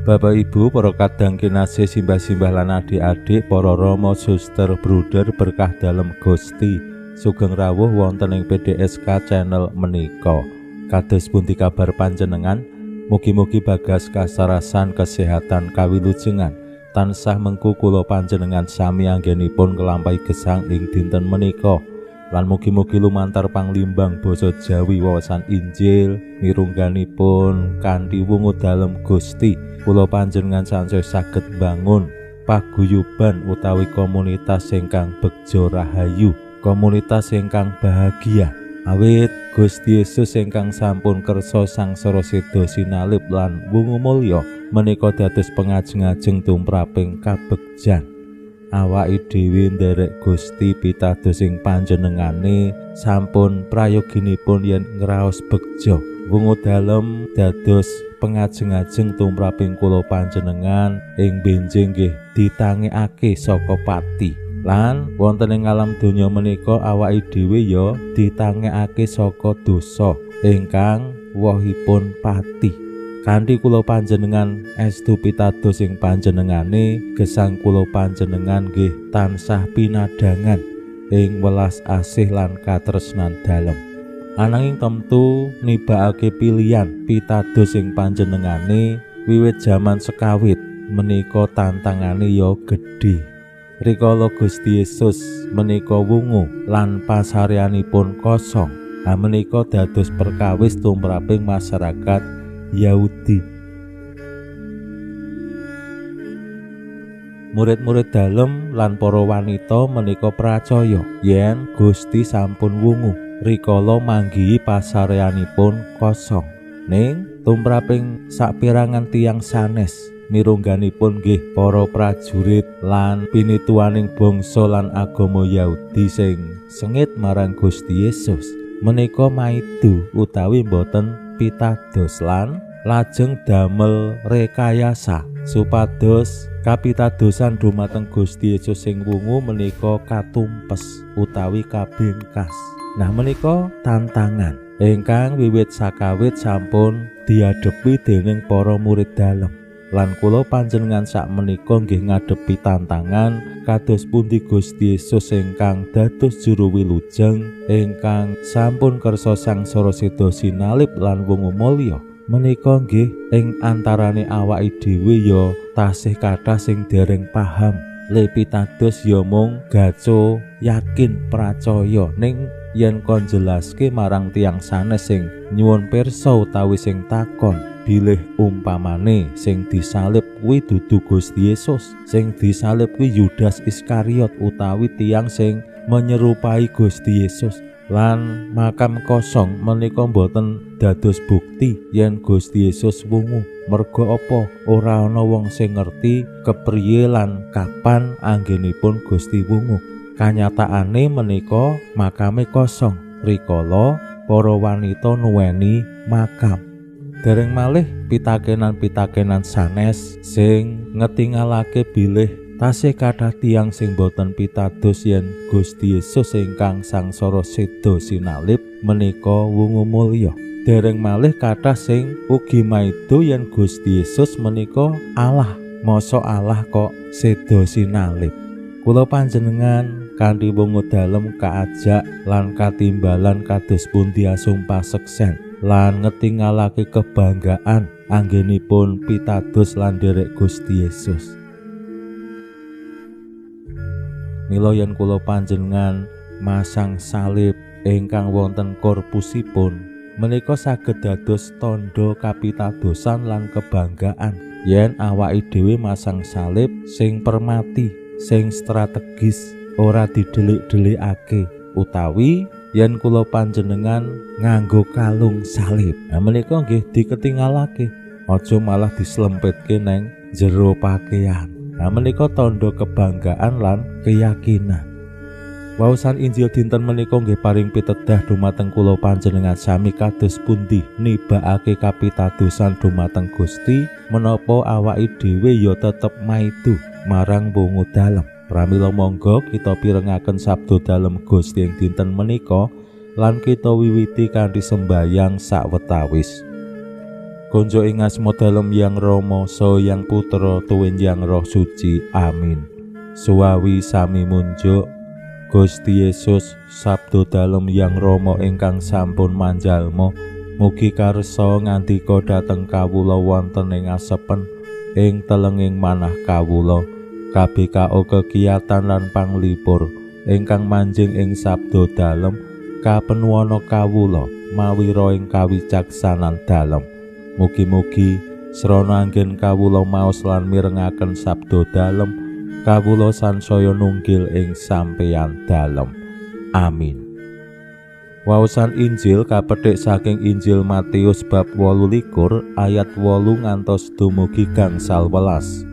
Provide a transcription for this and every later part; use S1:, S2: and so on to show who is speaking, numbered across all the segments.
S1: Bapak Ibu, para kadang kinasih simbah-simbah lan adik-adik, para rama suster bruder berkah dalem Gusti, sugeng rawuh wonten ing PDSK channel menika. Kados pundi kabar panjenengan? Mugi-mugi bagas kasarasan kesehatan kawilujengan tansah mengku kula panjenengan sami anggenipun nglampahi gesang ing dinten menika. Lan mugi-mugi lumantar panglimbang basa Jawi wawasan Injil mirungganipun kanthi wungu dalem Gusti, kula panjenengan sansaya saged bangun paguyuban utawi komunitas ingkang begja rahayu, komunitas ingkang bahagia. Awit Gusti Yesus ingkang sampun kersa sangsara seda sinalip lan wungu mulya menika dados pengajeng-ajeng tumraping kabegjan. Awake dhewe nderek Gusti pitados ing panjenengane sampun prayoginipun yen ngraos begja. Wungu dalem dados pengajeng-ajeng tumraping kula panjenengan ing benjing nggih ditangekake saka pati. Lan wonten ing alam donya menika awake dhewe ya ditangekake saka dosa ingkang wohipun pati. Kanthi kula panjenengan estu pitados ing panjenengane, gesang kula panjenengan nggih tansah pinadangan ing welas asih lan katresnan dalem. Ananging temtu nibakake pilihan pitados ing panjenengane wiwit jaman sekawit menika tantangane ya gedhe. Rikala Gusti Yesus menika wungu lan pasaryanipun kosong, menika dados perkawis tumraping masyarakat Yahudi. Murid-murid dalem lan para wanita menika pracaya yen Gusti sampun wungu rikala manggihi pasaryanipun kosong. Ning tumraping saperangan tiyang sanes mirungganipun nggih para prajurit lan pinituaning bangsa lan agama Yahudi sing sengit marang Gusti Yesus menika maidu utawi boten pitados lan lajeng damel rekayasa supados kapitadosan dumateng Gusti Yesus sing wungu menika katumpes utawi kabengkas. Nah menika tantangan ingkang wiwit sakawit sampun diadepi dening para murid dalem. Lan kula panjenengan sak menika nggih ngadepi tantangan kados pundi Gusti Yesus ingkang dados juru wilujeng ingkang sampun kersa sangsara seda sinalip lan wungu mulya menika nggih ing antarane awake dhewe ya tasih kathah sing dereng paham. Le pitados ya mung gaco yakin pracaya ning yen kon jelaske marang tiyang sanes sing nyuwun pirsa utawi sing takon bilih umpamane sing disalib kuwi dudu Gusti Yesus, sing disalib kuwi Yudas Iskariot utawi tiyang sing menyerupai Gusti Yesus. Lan makam kosong menika boten dados bukti yen Gusti Yesus wungu. Merga apa? Ora ana wong sing ngerti kepriye lan kapan anggenipun Gusti wungu. Kanyataane menika makame kosong rikala para wanita nuweni makam. Dereng malih pitakenan-pitakenan sanes sing ngetingalake bilih tasih kathah tiyang sing boten pitados yen Gusti Yesus ingkang sangsara seda sinalip menika wungu mulya. Dereng malih kathah sing ugi maido yen Gusti Yesus menika Allah. Mosok Allah kok seda sinalip. Kula panjenengan kanthi wungu dalem kaajak lan katimbalan kados pundi sumpah seksen lan ngetingalake kebanggaan anggenipun pitados lan nderek Gusti Yesus. Mila yen kula panjenengan masang salib ingkang wonten korpusipun menika saged dados tandha kapitadosan lan kebanggaan yen awake dhewe masang salib sing permati, sing strategis, ora didelik-delikake utawi yen kula panjenengan nganggo kalung salib. Menika nggih diketingalake, aja malah dislempitke neng jero pakaian. Menika tandha kebanggaan lan keyakinan. Waosan Injil dinten menika nggih paring pitedah dumateng kula panjenengan sami kados pundi nibakake kapitadosan dumateng Gusti menapa awake dhewe ya tetep maidu marang wungu dalem. Pramila monggo kita pirengaken sabda dalem Gusti ing dinten menika lan kita wiwiti kanthi sembayang sawetawis. Konjo ing asma dalem Yang Rama saha Yang Putra tuwin Yang Roh Suci. Amin. Suwawi sami munjuk Gusti Yesus sabda dalem Yang Rama ingkang sampun manjalma mugi karsa ngandika dhateng kawula wonten ing asepen ing telenging manah kawula KBKO kegiatan lan panglipur ingkang manjing ing sabda dalem kapenuwana kawula mawira ing kawicaksanan dalem. Mugi-mugi srana anggen kawula maos lan mirengaken sabda dalem kawula sansaya nunggil ing sampeyan dalem. Amin. Waosan Injil kapethik saking Injil Matius bab 28 ayat 8 ngantos dumugi gangsal 11.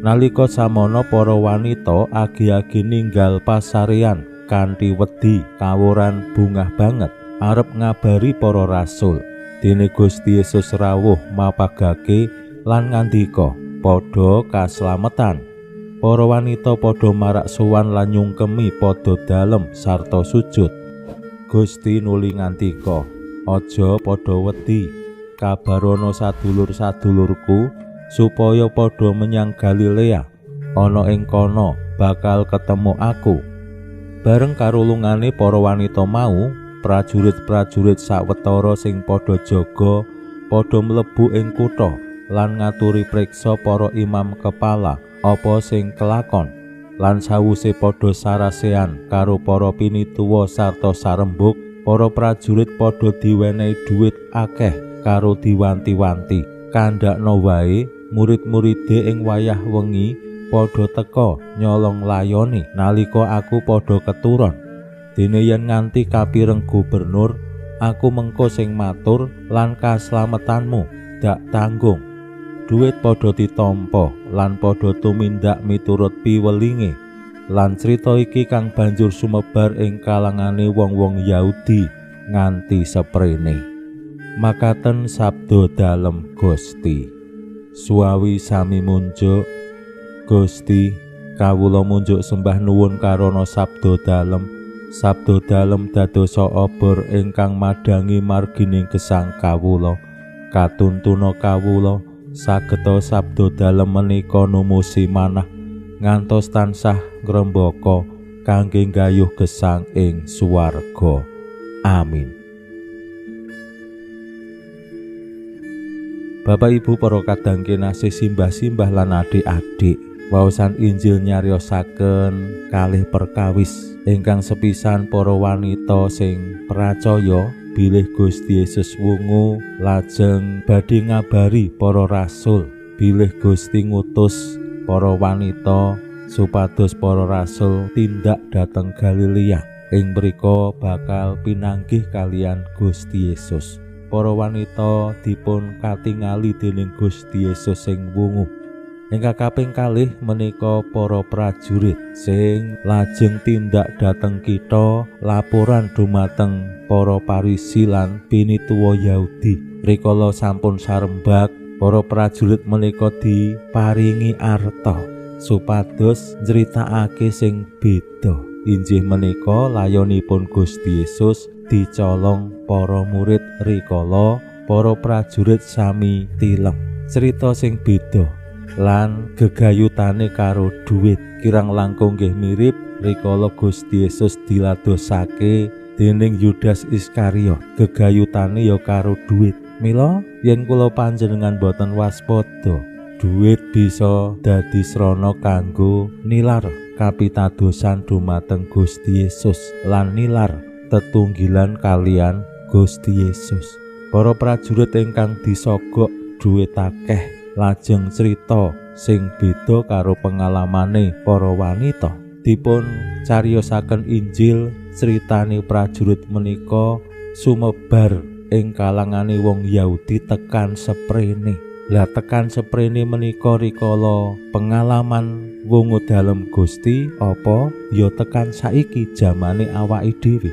S1: Nalika samana para wanita agi-agi ninggal pasarean kanthi wedi kawuran bungah banget arep ngabari para rasul. Dene Gusti Yesus rawuh mapagake lan ngandika, "Padha kaslametan." Para wanita padha marak sowan lan nyungkemi padha dalem sarta sujud. Gusti nuli ngandika, "Aja padha wedi. Kabarono sadulur-sadulurku supaya padha menyang Galilea. Ana ing kono bakal ketemu aku." Bareng karulungane para wanita mau, prajurit-prajurit sawetara sing padha jaga padha mlebu ing kutha lan ngaturi priksa para imam kepala apa sing kelakon. Lan sawuse padha sarasean karo para pinituwa sarta sarembuk, para prajurit padha diwenehi dhuwit akeh karo diwanti-wanti. Kandhakna wae murid-muride ing wayah wengi padha teka nyolong layone nalika aku padha keturon. Dene yen nganti kapireng gubernur, aku mengko sing matur lan kaslametanmu dak tanggung. Duit padha ditampa lan padha tumindak miturut piwelinge. Lan crita iki kang banjur sumebar ing kalangane wong-wong Yahudi nganti seprene. Makaten sabda dalem Gusti. Suwawi sami munjuk Gusti, kawula munjuk sembah nuwun karana sabda dalem. Sabda dalem dadosa obor ingkang madangi margining gesang kawula. Katuntuna kawula sageta sabda dalem menika numusi manah ngantos tansah ngrembaka kangge nggayuh gesang ing swarga. Amin. Bapak Ibu para kadang kinasih simbah-simbah lan adik-adik, waosan Injil nyariosaken kalih perkawis ingkang sepisan para wanita sing pracaya bilih Gusti Yesus wungu lajeng badhe ngabari para rasul bilih Gusti ngutus para wanita supados para rasul tindak dhateng Galilea ing mrika bakal pinanggih kalian Gusti Yesus. Para wanita dipun katingali dening Gusti Yesus sing wungu. Ingkang kaping kalih menika para prajurit sing lajeng tindak dhateng kita laporan dumateng para Parisi lan pinituwa Yahudi. Rikala sampun sarembak, para prajurit menika diparingi arta supados njritakake sing beda. Injih menika layonipun Gusti Yesus dicolong para murid rikala para prajurit sami tilem. Cerita sing beda lan gegayutane karo dhuwit kirang langkung nggih mirip rikala Gusti Yesus diladosake dening Yudas Iskariot. Gegayutane ya karo dhuwit. Mila yen kula panjenengan boten waspada, dhuwit bisa dadi srana kanggo nilar kapitadosan dumateng Gusti Yesus lan nilar tetunggilan kalian Gusti Yesus. Para prajurit ingkang disogok dhuwit akeh lajeng crita sing beda karo pengalamane para wanita. Dipun cariosaken Injil, critane prajurit menika sumebar ing kalangane wong Yahudi tekan seprene. Lah tekan seprene menika rikala pengalaman wungu dalem Gusti apa ya tekan saiki jamane awake dhewe.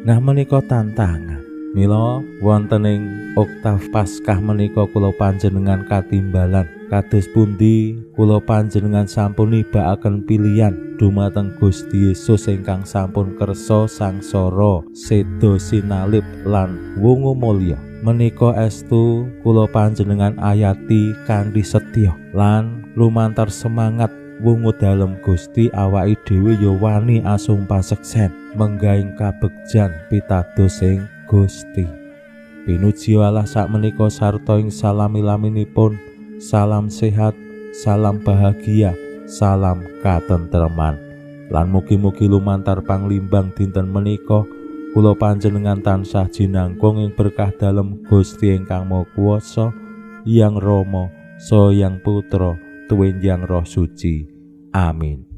S1: Nah menika tantangan. Mila wonten ing oktav Paskah menika kula panjenengan katimbalan kados pundi kula panjenengan sampun nibakaken pilihan dumateng Gusti Yesus ingkang sampun kersa sangsara seda sinalip lan wungu mulya. Menika estu kula panjenengan ayati kanthi setya lan lumantar semangat wungu dalem Gusti awake dhewe ya wani asung paseksen menggaing kabegjan pitados ing Gusti. Pinuji Allah sakmenika sarta ing salami-laminipun. Salam sehat, salam bahagia, salam katentreman. Lan mugi-mugi lumantar panglimbang dinten menika kula panjenengan tansah jinangkung ing berkah dalem Gusti ingkang Maha Kuwasa, Hyang Rama saha Hyang Putra tuwin Hyang Roh Suci. Amin.